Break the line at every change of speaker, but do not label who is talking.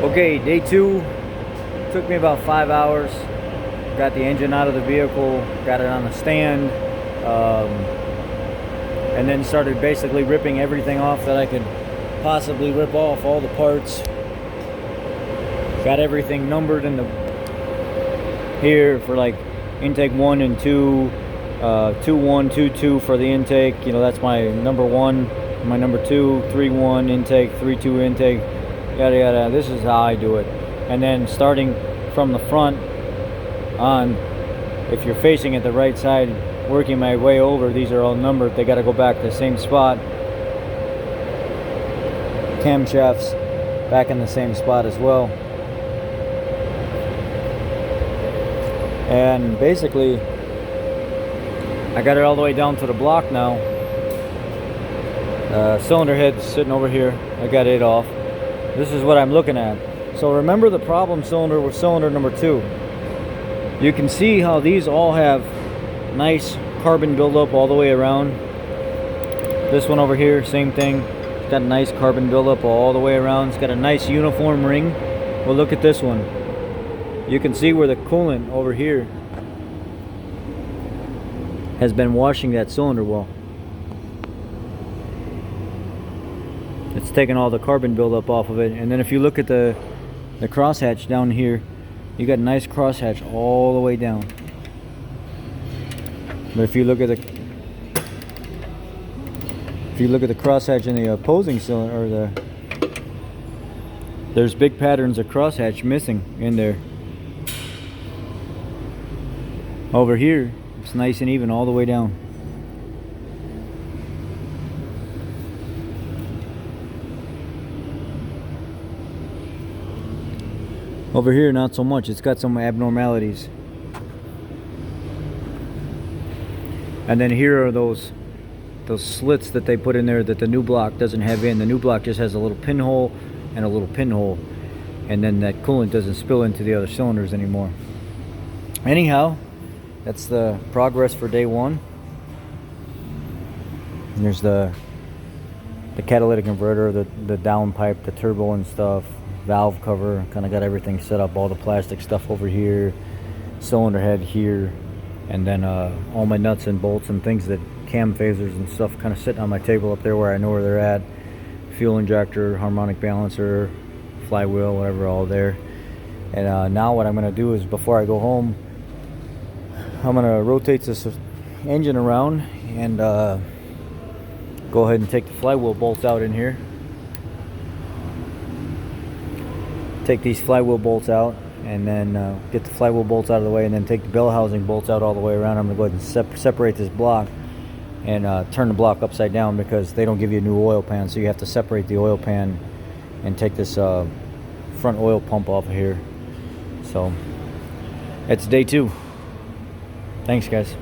Okay, day 2 took me about 5 hours. Got the engine out of the vehicle, got it on a stand, and then started basically ripping everything off that I could possibly rip off, all the parts. Got everything numbered in the here for like intake 1 and 2, 2-1, 2-2 for the intake. You know, that's my number 1, my number 2, 3-1 intake, 3-2 intake, yada yada. This is how I do it. And then starting from the front on, if you're facing it the right side, working my way over, these are all numbered. They got to go back to the same spot. Camshafts back in the same spot as well. And basically I got it all the way down to the block now. Cylinder head sitting over here, I got it off. This is what I'm looking at. So remember the problem cylinder with cylinder number 2. You can see how these all have nice carbon buildup all the way around. This one over here, same thing. It's got a nice carbon buildup all the way around. It's got a nice uniform ring. Well, look at this one. You can see where the coolant over here has been washing that cylinder well. It's taken all the carbon buildup off of it. And then if you look at the crosshatch down here, you got a nice crosshatch all the way down. But if you look at the crosshatch in the opposing cylinder, or there's big patterns of crosshatch missing in there. Over here, it's nice and even all the way down. Over here, not so much. It's got some abnormalities. And then here are those slits that they put in there that the new block doesn't have in. The new block just has a little pinhole and a little pinhole. And then that coolant doesn't spill into the other cylinders anymore. Anyhow, that's the progress for day 1. And there's the catalytic converter, the downpipe, the turbo and stuff. Valve cover, kind of got everything set up, all the plastic stuff over here, cylinder head here, and then all my nuts and bolts and things, that cam phasers and stuff kind of sitting on my table up there where I know where they're at. Fuel injector, harmonic balancer, flywheel, whatever, all there. And now what I'm going to do is, before I go home, I'm going to rotate this engine around and go ahead and take the flywheel bolts out in here. Take these flywheel bolts out, and then get the flywheel bolts out of the way, and then take the bell housing bolts out all the way around. I'm going to go ahead and separate this block and turn the block upside down, because they don't give you a new oil pan, so you have to separate the oil pan and take this front oil pump off of here. So it's day 2. Thanks, guys.